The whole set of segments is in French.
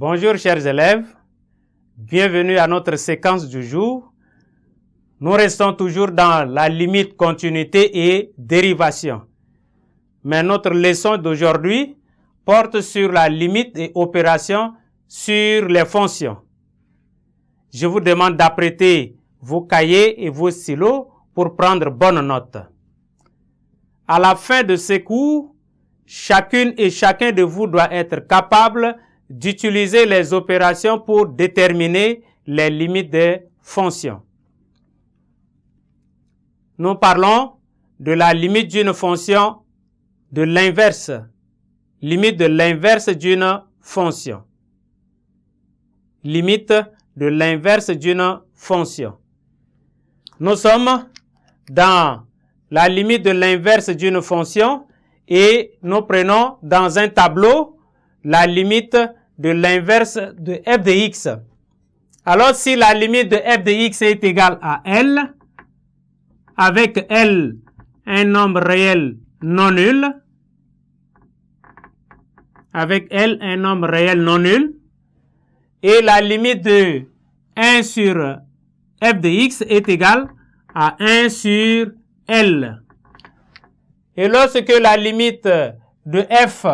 Bonjour chers élèves, bienvenue à notre séquence du jour. Nous restons toujours dans la limite continuité et dérivation. Mais notre leçon d'aujourd'hui porte sur la limite et opération sur les fonctions. Je vous demande d'apprêter vos cahiers et vos stylos pour prendre bonne note. À la fin de ces cours, chacune et chacun de vous doit être capable d'utiliser les opérations pour déterminer les limites des fonctions. Nous parlons de la limite d'une fonction, de l'inverse, limite de l'inverse d'une fonction. Limite de l'inverse d'une fonction. Nous sommes dans la limite de l'inverse d'une fonction et nous prenons dans un tableau la limite de l'inverse de f de x. Alors, si la limite de f de x est égale à L, avec L un nombre réel non nul, avec L un nombre réel non nul, et la limite de 1 sur f de x est égale à 1 sur L. Et lorsque la limite de f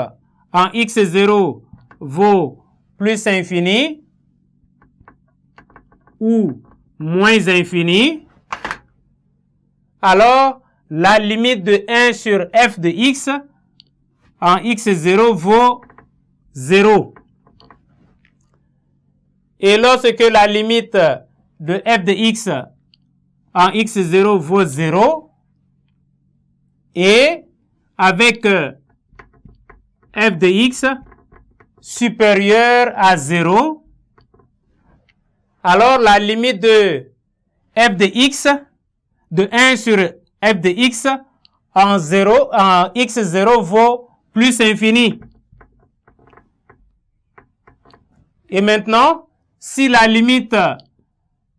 en x0 vaut plus infini ou moins infini, alors la limite de 1 sur f de x en x0 vaut 0. Et lorsque la limite de f de x en x0 vaut 0, et avec f de x supérieur à 0, alors la limite de f de x de 1 sur f de x en x0 vaut plus infini. Et maintenant, si la limite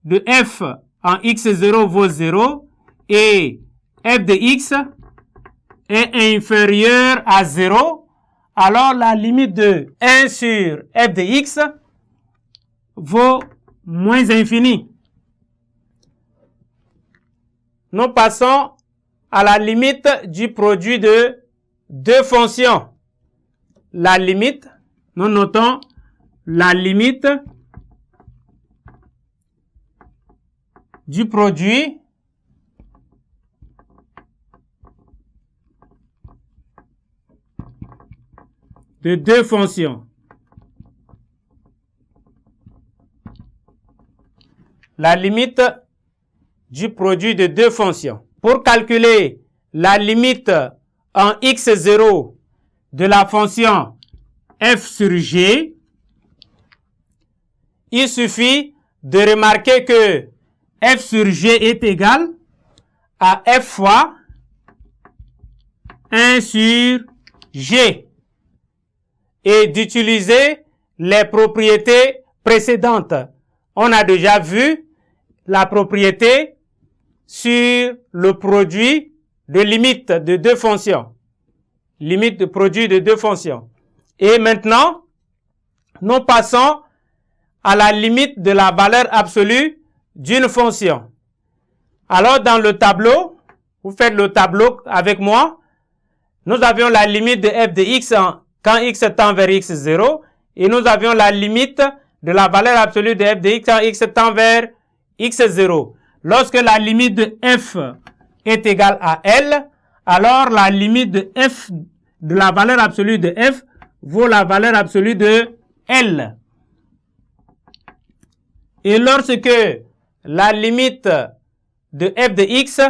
de f en x0 vaut 0 et f de x est inférieur à 0, alors la limite de 1 sur f de x vaut moins infini. Nous passons à la limite du produit de deux fonctions. La limite, nous notons la limite du produit de deux fonctions. La limite du produit de deux fonctions. Pour calculer la limite en x0 de la fonction f sur g, il suffit de remarquer que f sur g est égal à f fois 1 sur g et d'utiliser les propriétés précédentes. On a déjà vu la propriété sur le produit de limite de deux fonctions. Limite de produit de deux fonctions. Et maintenant, nous passons à la limite de la valeur absolue d'une fonction. Alors, dans le tableau, vous faites le tableau avec moi. Nous avions la limite de f de x quand x tend vers x0 et nous avions la limite de la valeur absolue de f de x quand x tend vers x0. Lorsque la limite de f est égale à L, alors la limite de f de la valeur absolue de f vaut la valeur absolue de L. Et lorsque la limite de f de x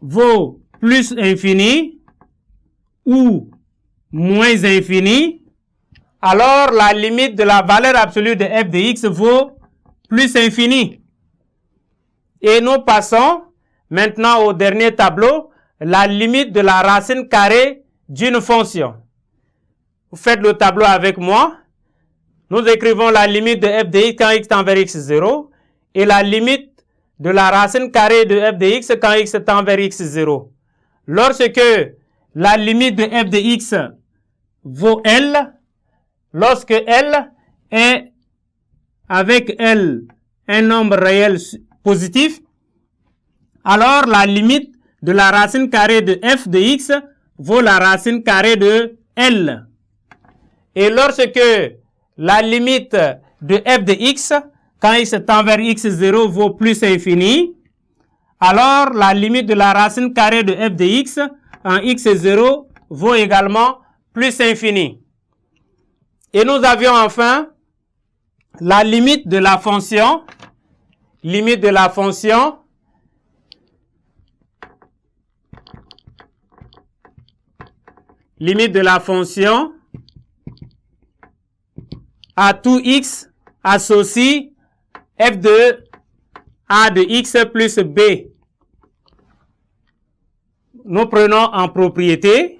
vaut plus infini ou moins infini, alors la limite de la valeur absolue de f de x vaut plus infini. Et nous passons maintenant au dernier tableau, la limite de la racine carrée d'une fonction. Vous faites le tableau avec moi. Nous écrivons la limite de f de x quand x tend vers x0 et la limite de la racine carrée de f de x quand x tend vers x0. Lorsque la limite de f de x vaut L, lorsque L est avec L un nombre réel positif, alors la limite de la racine carrée de f de x vaut la racine carrée de L. Et lorsque la limite de f de x, quand x tend vers x0 vaut plus infini, alors la limite de la racine carrée de f de x en x0 vaut également plus infini. Et nous avions enfin la limite de la fonction, à tout x associe f de a de x plus b. Nous prenons en propriété.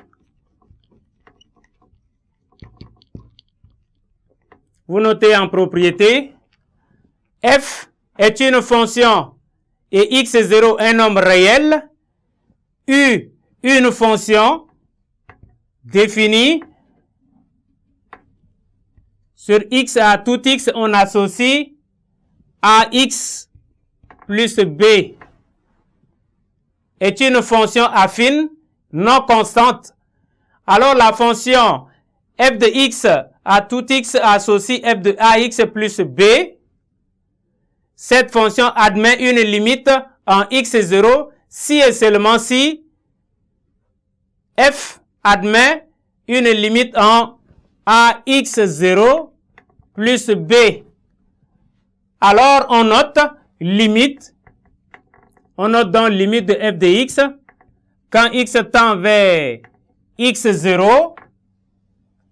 Vous notez en propriété. F est une fonction et x0 un nombre réel. U, une fonction définie. Sur x à tout x, on associe ax plus b. Est une fonction affine, non constante. Alors la fonction f de x à tout x associe f de ax plus b. Cette fonction admet une limite en x0 si et seulement si f admet une limite en ax0 plus b. Alors on note limite. On note donc limite de f de x. Quand x tend vers x0,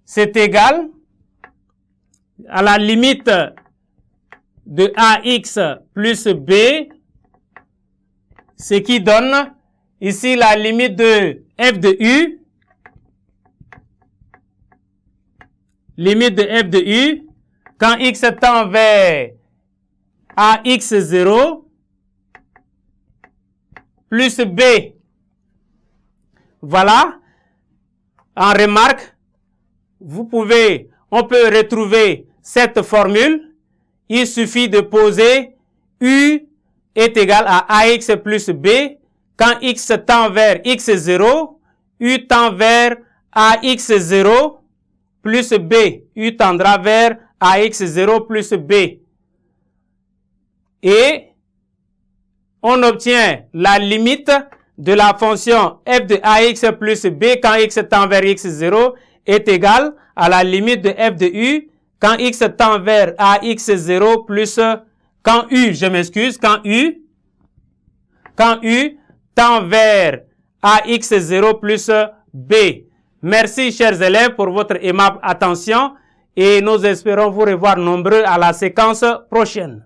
c'est égal à la limite de ax plus b, ce qui donne ici la limite de f de u. Limite de f de u, quand x tend vers ax0 plus b. Voilà. En remarque, on peut retrouver cette formule. Il suffit de poser u est égal à ax plus b. Quand x tend vers x0, u tend vers ax0 plus b. U tendra vers ax0 plus b. Et on obtient la limite de la fonction f de ax plus b quand x tend vers x0 est égal à la limite de f de u quand x tend vers ax0 plus quand u tend vers ax0 plus b. Merci chers élèves pour votre aimable attention et nous espérons vous revoir nombreux à la séquence prochaine.